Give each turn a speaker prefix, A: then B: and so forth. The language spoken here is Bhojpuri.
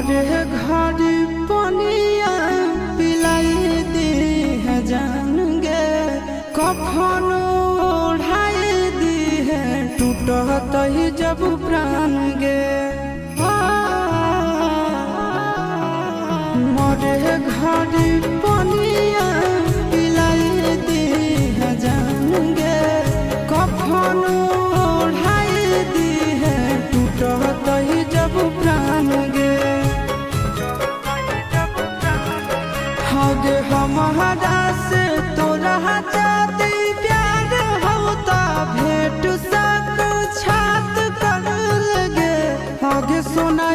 A: मरे घड़ी पनिया पिलाई दी है जान गे, कफन ओढ़ाई दी है टूटत ही जब प्राण गे। मरे घड़ी पनिया पिलाई दी है जान गे, कफन ओढ़ाई दी है टूटत ही जब प्राण गे। हगे हमारा से तोरा जाती प्यार होता भेंट साथ छात कर लगे। हगे सोना